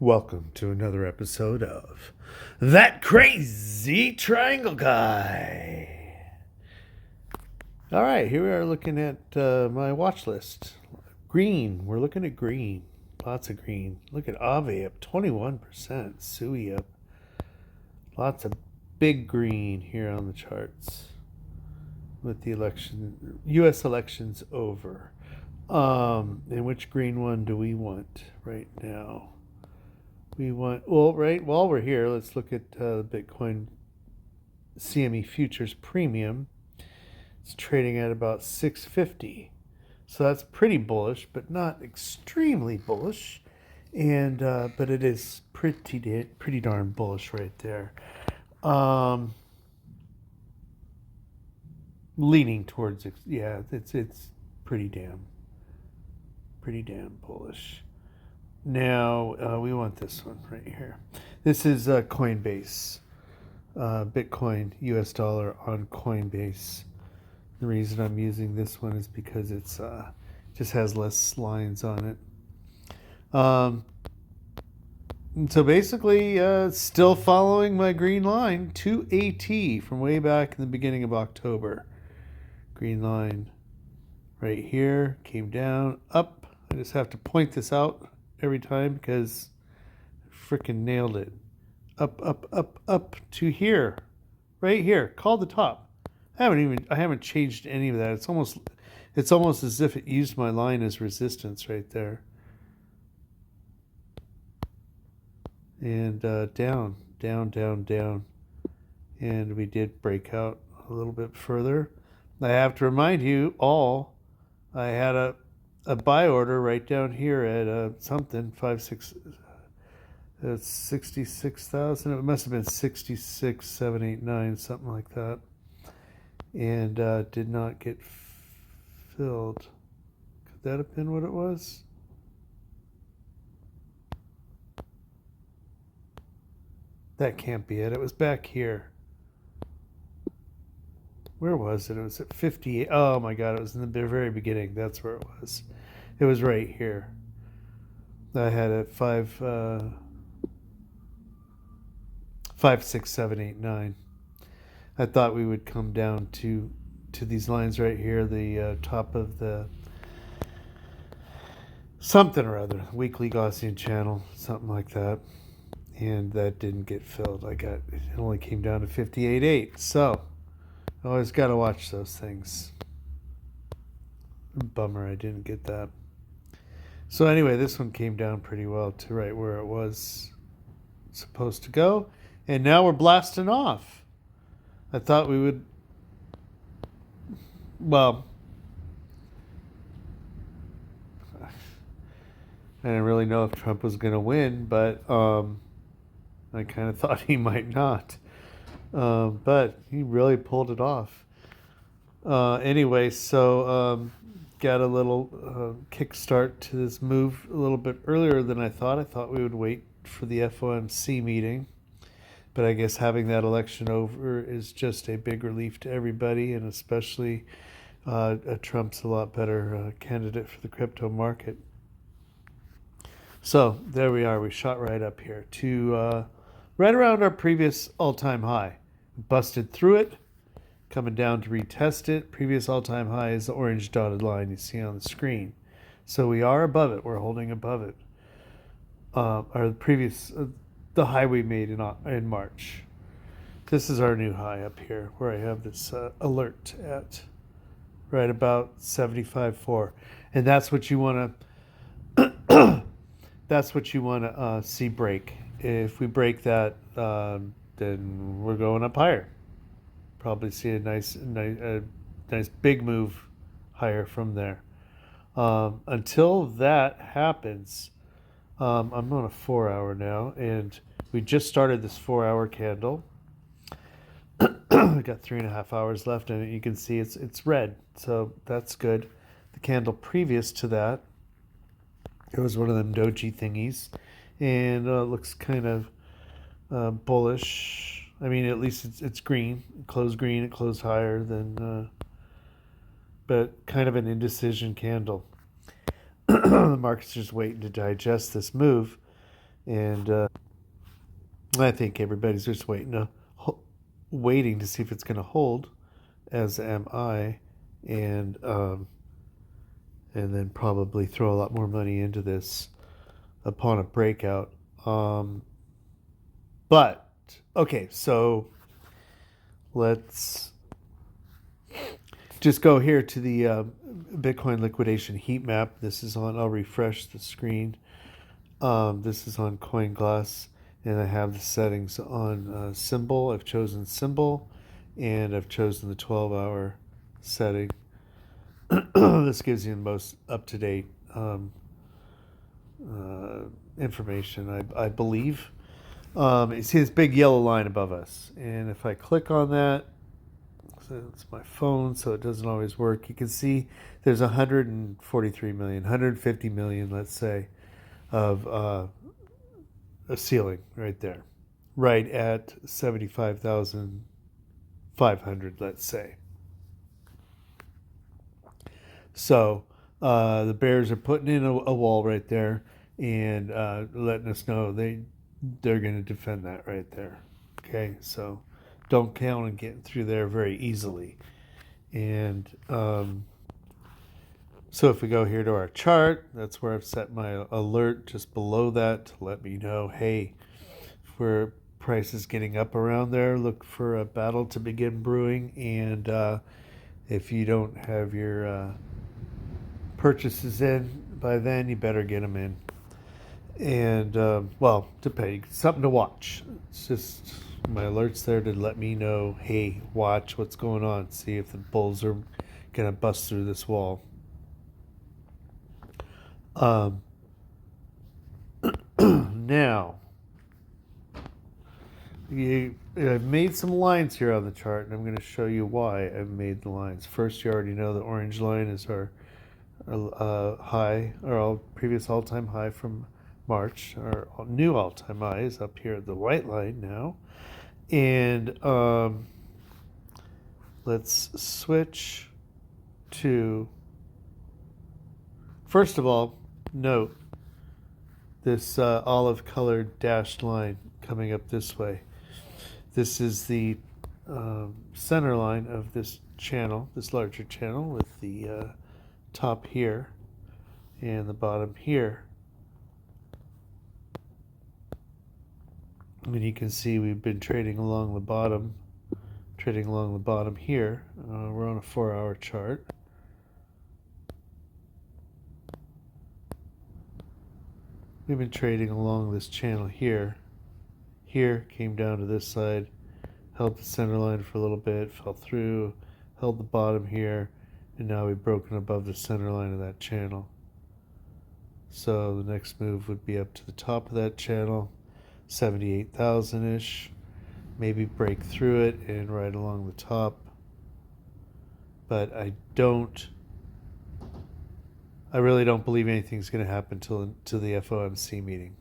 Welcome to another episode of That Crazy Triangle Guy. All right, here we are looking at my watch list. Green, we're looking at green. Lots of green. Look at Ave up 21%, Sui up. Lots of big green here on the charts with the U.S. elections over. And which green one do we want right now? While we're here, let's look at Bitcoin CME futures premium. It's trading at about 650. So that's pretty bullish, but not extremely bullish. And but it is pretty darn bullish right there. Leaning towards it's pretty damn bullish. Now, we want this one right here. This is Coinbase. Bitcoin, US dollar on Coinbase. The reason I'm using this one is because it's just has less lines on it. And so basically, still following my green line to AT from way back in the beginning of October. Green line right here, came down, up. I just have to point this out every time because I freaking nailed it. Up to here. Right here. Call the top. I haven't changed any of that. It's almost as if it used my line as resistance right there. And down. And we did break out a little bit further. I have to remind you all, I had a buy order right down here at something 66,000. It must have been 66,789, something like that, and did not get filled. Could that have been what it was? That can't be it. It was back here. Where was it? It was at 58. Oh my God, it was in the very beginning. That's where it was. It was right here. I had it 56789. I thought we would come down to these lines right here, the top of the something or other, weekly Gaussian channel, something like that. And that didn't get filled. It only came down to 58.8. So I always got to watch those things. Bummer I didn't get that. So anyway, this one came down pretty well to right where it was supposed to go. And now we're blasting off. I thought we would... Well, I didn't really know if Trump was going to win, but I kind of thought he might not. But he really pulled it off. Anyway, so got a little kickstart to this move a little bit earlier than I thought. I thought we would wait for the FOMC meeting. But I guess having that election over is just a big relief to everybody, and especially Trump's a lot better candidate for the crypto market. So there we are. We shot right up here to right around our previous all-time high. Busted through it, coming down to retest it. Previous all-time high is the orange dotted line you see on the screen. So we are above it. We're holding above it. The high we made in March. This is our new high up here, where I have this alert at right about 75.4, and that's what you want to. That's what you want to see break. If we break that, then we're going up higher. Probably see a nice big move higher from there. Until that happens, I'm on a 4-hour now, and we just started this 4-hour candle. We got 3.5 hours left, and you can see it's red, so that's good. The candle previous to that, it was one of them doji thingies, and it looks kind of bullish. I mean, at least it's green. It closed higher than, but kind of an indecision candle. The market's just waiting to digest this move, And I think everybody's just waiting to see if it's going to hold, as am I, and then probably throw a lot more money into this upon a breakout. But okay, so let's just go here to the Bitcoin liquidation heat map. This is on. I'll refresh the screen. This is on CoinGlass, and I have the settings on symbol. I've chosen symbol, and I've chosen the 12-hour setting. This gives you the most up-to-date information, I believe. You see this big yellow line above us, and if I click on that, so it's my phone, so it doesn't always work. You can see there's 143 million, 150 million, let's say, of a ceiling right there, right at 75,500, let's say. So the Bears are putting in a wall right there and letting us know they're going to defend that right there. Okay, so don't count on getting through there very easily. And so if we go here to our chart, that's where I've set my alert just below that to let me know, hey, if we're price is getting up around there, look for a battle to begin brewing. And if you don't have your purchases in by then, you better get them in. And well, to pay, something to watch. It's just my alerts there to let me know, hey, watch what's going on, see if the bulls are gonna bust through this wall. Now, I've made some lines here on the chart, and I'm going to show you why I've made the lines. First, you already know the orange line is our high, our previous all-time high from March. Our new all-time high is up here at the white line now. And let's switch to, first of all, note this olive colored dashed line coming up this way. This is the center line of this channel, this larger channel, with the top here and the bottom here. And you can see we've been trading along the bottom here. We're on a 4-hour chart. We've been trading along this channel here. Here, came down to this side, held the center line for a little bit, fell through, held the bottom here, and now we've broken above the center line of that channel. So the next move would be up to the top of that channel, 78,000-ish, maybe break through it and right along the top. But I really don't believe anything's going to happen till the FOMC meeting.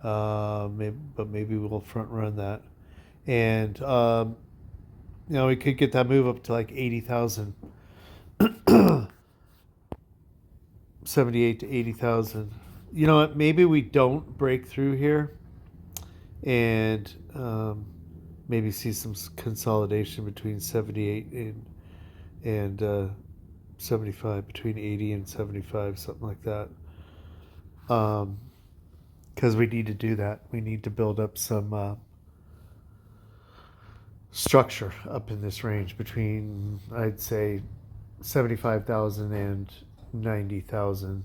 Maybe we'll front run that, and we could get that move up to like 80,000, 78 to 80,000. You know what? Maybe we don't break through here, and maybe see some consolidation between 78 and 75, between 80 and 75, something like that. Because we need to do that. We need to build up some structure up in this range between, I'd say, 75,000 and 90,000.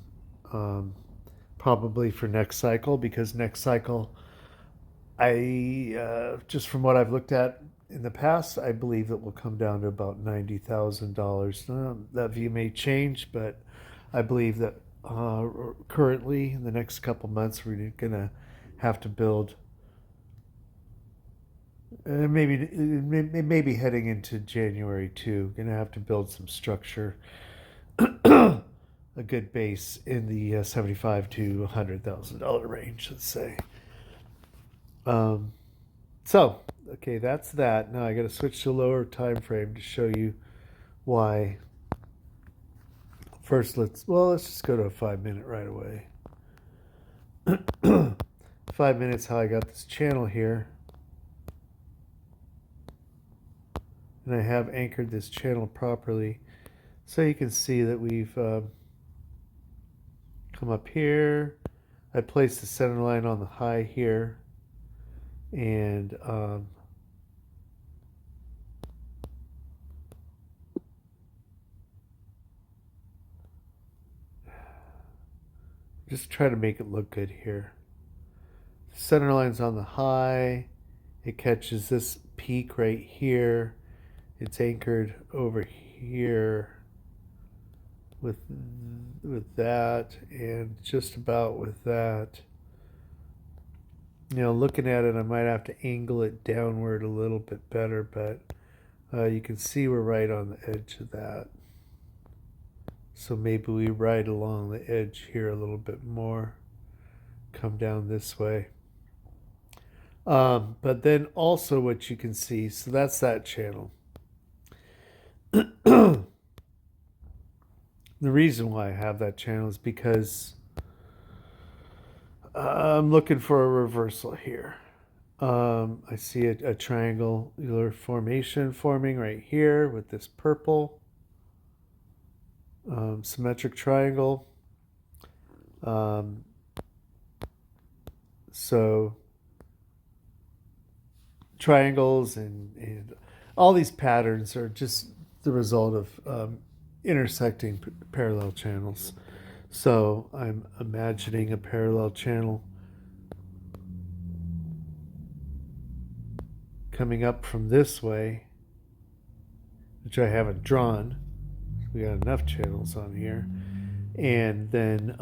Probably for next cycle, because next cycle, just from what I've looked at in the past, I believe it will come down to about $90,000. That view may change, but I believe that currently in the next couple months we're gonna have to build. Maybe heading into January too, gonna have to build some structure, a good base in the $75,000 to $100,000 range, let's say. So, okay, that's that. Now I got to switch to a lower time frame to show you why. First, let's just go to a 5-minute right away. 5 minutes how I got this channel here. And I have anchored this channel properly. So you can see that we've come up here. I placed the center line on the high here. And just try to make it look good here. The center line's on the high. It catches this peak right here. It's anchored over here with that, and just about with that. You know, looking at it, I might have to angle it downward a little bit better, but you can see we're right on the edge of that. So maybe we ride along the edge here a little bit more, come down this way. But then also what you can see, so that's that channel. The reason why I have that channel is because I'm looking for a reversal here. I see a triangular formation forming right here with this purple symmetric triangle. So triangles and all these patterns are just the result of intersecting parallel channels. So I'm imagining a parallel channel coming up from this way, which I haven't drawn. We got enough channels on here. And then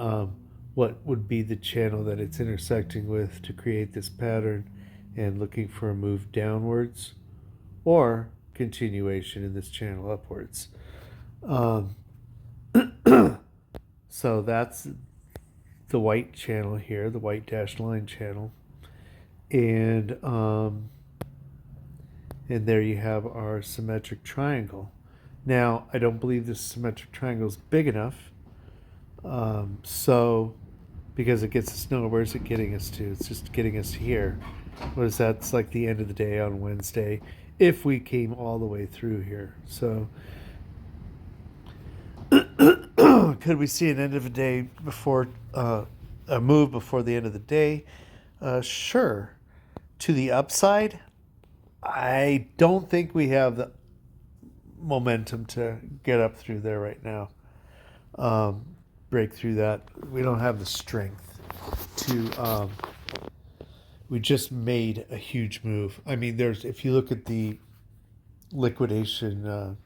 what would be the channel that it's intersecting with to create this pattern, and looking for a move downwards or continuation in this channel upwards. So that's the white channel here, the white dashed line channel. And there you have our symmetric triangle. Now, I don't believe this symmetric triangle is big enough. So, because it gets us nowhere, where's it getting us to? It's just getting us here. What is that? It's like the end of the day on Wednesday, if we came all the way through here. So, could we see an end of the day before, a move before the end of the day? Sure. To the upside, I don't think we have the momentum to get up through there right now. Break through that. We don't have the strength to. We just made a huge move. I mean, if you look at the liquidation,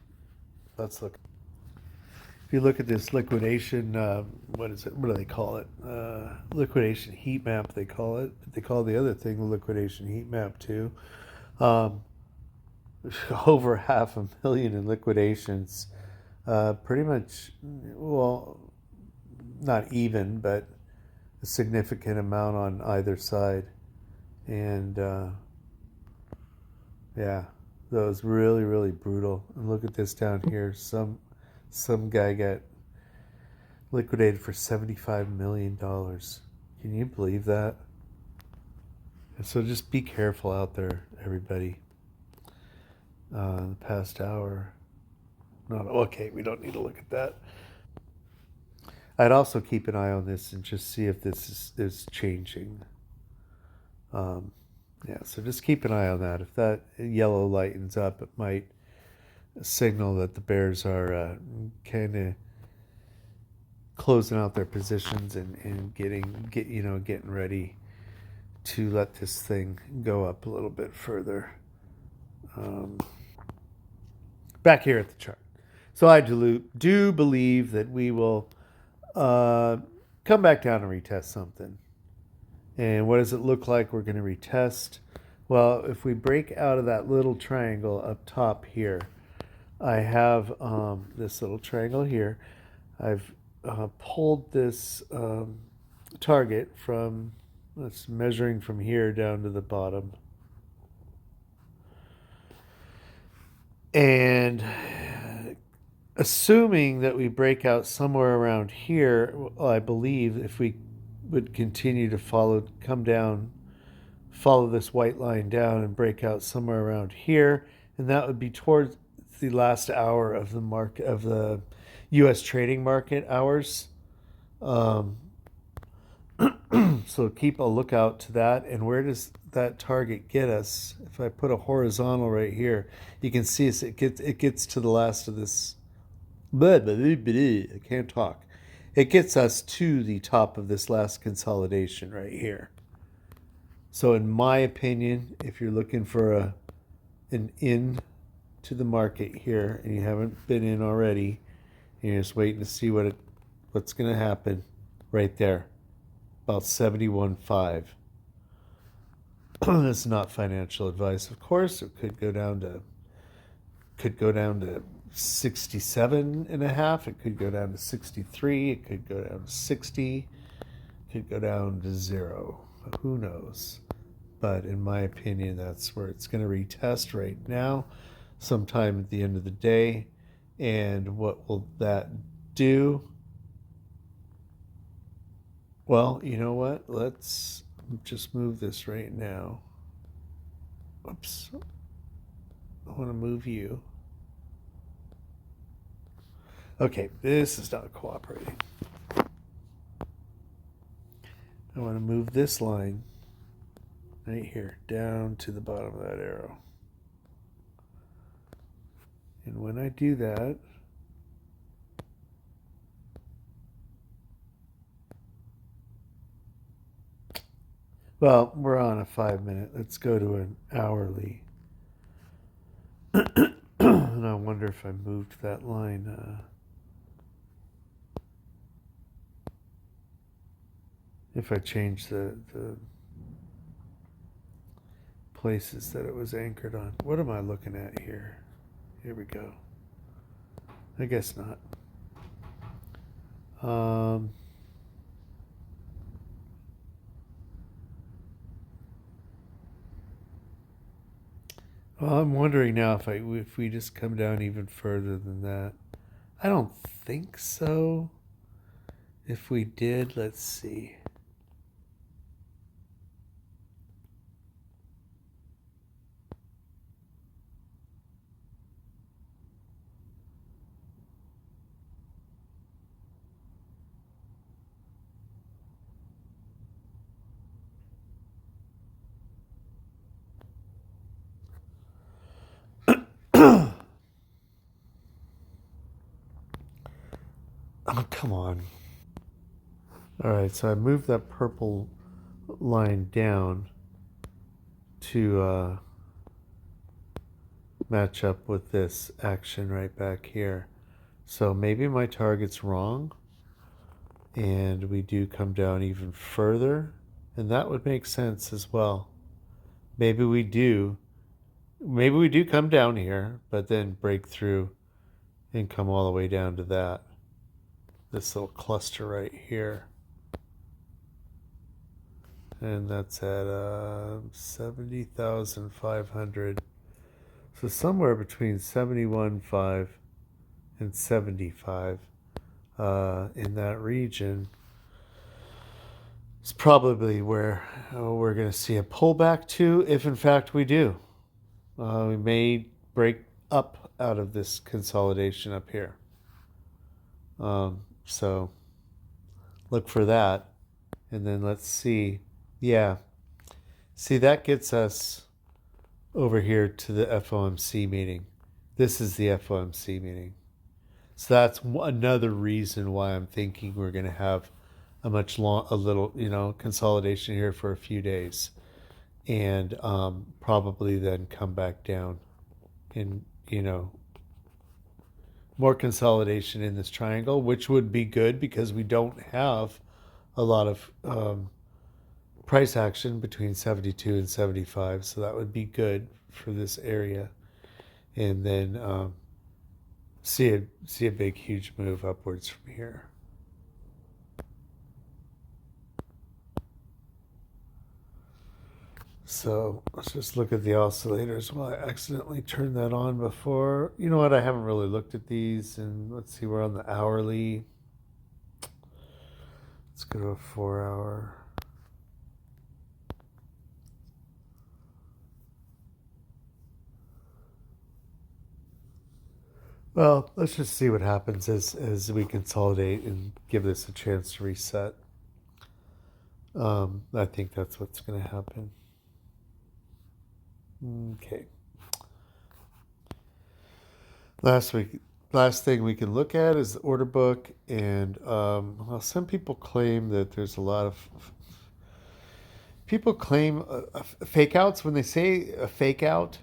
let's look. If you look at this liquidation, what is it? What do they call it? Liquidation heat map, they call it. They call the other thing the liquidation heat map too. Over 500,000 in liquidations. Pretty much, well, not even, but a significant amount on either side. And yeah, that was really, really brutal. And look at this down here. Some guy got liquidated for $75 million. Can you believe that? And so just be careful out there, everybody. The past hour. No, okay, we don't need to look at that. I'd also keep an eye on this and just see if this is changing. Yeah, so just keep an eye on that. If that yellow lightens up, it might signal that the bears are kind of closing out their positions and getting ready to let this thing go up a little bit further. Back here at the chart. So I do believe that we will come back down and retest something. And what does it look like we're going to retest? Well, if we break out of that little triangle up top here, I have this little triangle here. I've pulled this target from, let's measuring from here down to the bottom. And assuming that we break out somewhere around here, I believe if we would continue to come down follow this white line down and break out somewhere around here, and that would be towards the last hour of the market of the U.S. trading market hours. Um, so keep a lookout to that. And where does that target get us? If I put a horizontal right here, you can see it gets to the last of this. I can't talk. It gets us to the top of this last consolidation right here. So in my opinion, if you're looking for an in to the market here and you haven't been in already, and you're just waiting to see what's going to happen right there, about 71.5. That's not financial advice, of course. It could go down to 67 and a half. It could go down to 63. It could go down to 60. It could go down to 0. Who knows? But in my opinion, that's where it's going to retest right now, sometime at the end of the day. And what will that do? Well, you know what? Let's just move this right now. Oops. I want to move you. Okay, this is not cooperating. I want to move this line right here down to the bottom of that arrow. And when I do that, well, we're on a 5-minute. Let's go to an hourly. And I wonder if I moved that line. If I change the places that it was anchored on. What am I looking at here? Here we go. I guess not. Well, I'm wondering now if we just come down even further than that. I don't think so. If we did, let's see. Oh, come on. All right, so I moved that purple line down to match up with this action right back here. So maybe my target's wrong, and we do come down even further, and that would make sense as well. Maybe we do come down here, but then break through and come all the way down to this little cluster right here. And that's at 70,500. So somewhere between 71.5 and 75 in that region is probably where we're going to see a pullback to, if in fact we do. We may break up out of this consolidation up here. So look for that. And then let's see. Yeah. See, that gets us over here to the FOMC meeting. This is the FOMC meeting. So that's another reason why I'm thinking we're going to have a little consolidation here for a few days, and probably then come back down, and more consolidation in this triangle, which would be good because we don't have a lot of price action between 72 and 75, so that would be good for this area, and then see a big huge move upwards from here. So let's just look at the oscillators. Well, I accidentally turned that on before. You know what? I haven't really looked at these, and let's see. We're on the hourly. Let's go to a 4-hour. Well, let's just see what happens as we consolidate and give this a chance to reset. I think that's what's going to happen. Okay. Last week, last thing we can look at is the order book, and well, some people claim that there's a lot of people claim fake outs. When they say a fake out,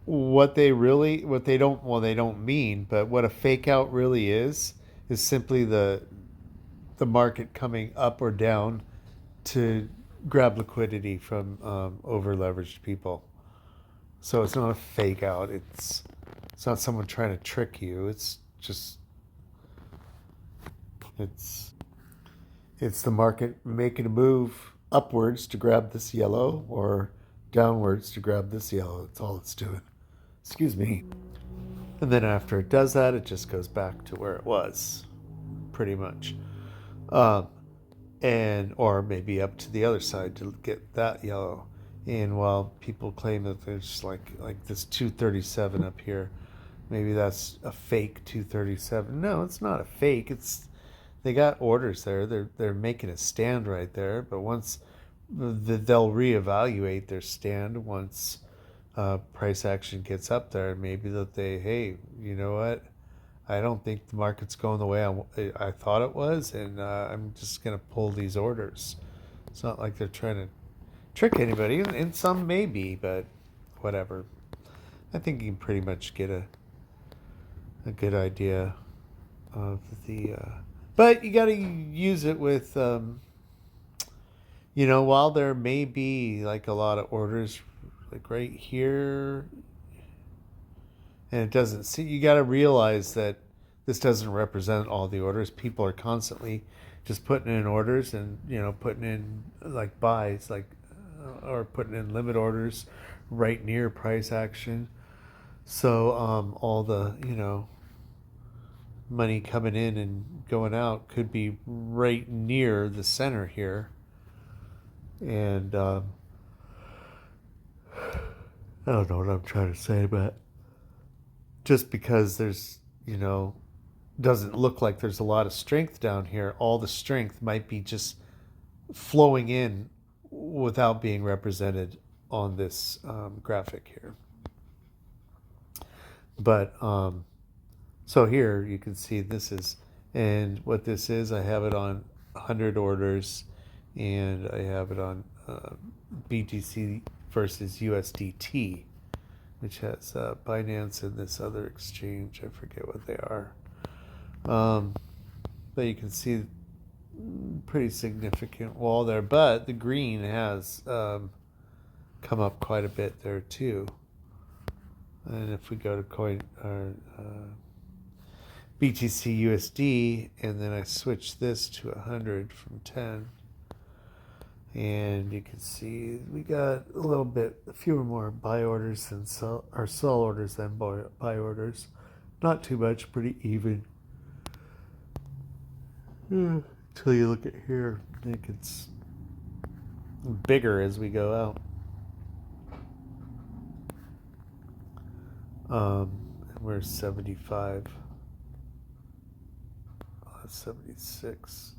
what they don't, well, they don't mean, but what a fake out really is simply the market coming up or down to grab liquidity from over leveraged people. So it's not a fake out. It's not someone trying to trick you. It's just it's it's the market making a move upwards to grab this yellow or downwards to grab this yellow. That's all it's doing. Excuse me. And then after it does that, it just goes back to where it was, pretty much. Um, and or maybe up to the other side to get that yellow. And while people claim that there's like this 237 up here, maybe that's a fake 237. No, it's not a fake. It's they got orders there. They're making a stand right there. But once they'll reevaluate their stand once price action gets up there, maybe that hey, you know what? I don't think the market's going the way I thought it was, and I'm just going to pull these orders. It's not like they're trying to trick anybody, and some maybe, but whatever. I think you can pretty much get a good idea of the. But you got to use it with, while there may be like a lot of orders, like right here, and it doesn't see, you got to realize that this doesn't represent all the orders. People are constantly just putting in orders and putting in like buys, like or putting in limit orders right near price action. So all the money coming in and going out could be right near the center here, and I don't know what I'm trying to say, but just because there's doesn't look like there's a lot of strength down here, all the strength might be just flowing in without being represented on this graphic here. But so here you can see this is, and what this is, I have it on 100 orders, and I have it on BTC versus USDT, which has Binance and this other exchange. I forget what they are. But you can see pretty significant wall there. But the green has come up quite a bit there too. And if we go to coin or BTC USD, and then I switch this to 100 from 10, and you can see we got a fewer more buy orders than sell orders than buy orders. Not too much, pretty even. Until you look at here, I think it's bigger as we go out. And we're 75. Oh, that's 76.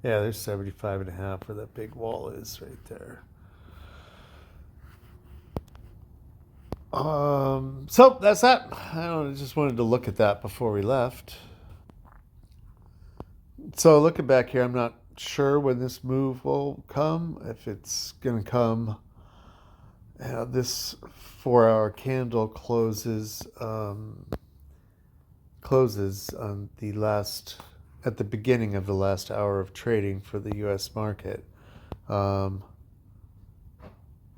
Yeah, there's 75 and a half where that big wall is right there. So that's that. I just wanted to look at that before we left. So looking back here, I'm not sure when this move will come. If it's going to come, this 4-hour candle closes on at the beginning of the last hour of trading for the U.S. market.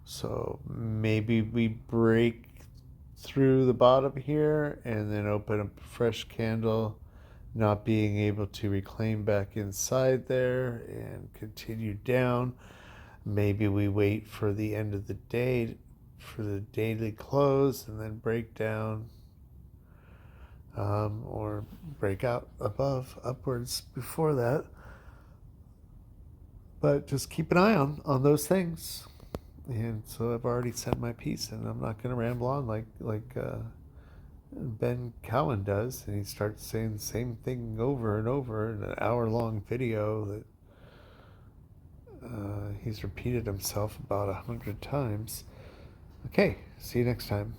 So maybe we break through the bottom here and then open up a fresh candle, not being able to reclaim back inside there and continue down. Maybe we wait for the end of the day for the daily close and then break down, or break out upwards before that. But just keep an eye on those things. And so I've already said my piece, and I'm not going to ramble on like Ben Cowan does, and he starts saying the same thing over and over in an hour-long video that he's repeated himself about 100 times. Okay, see you next time.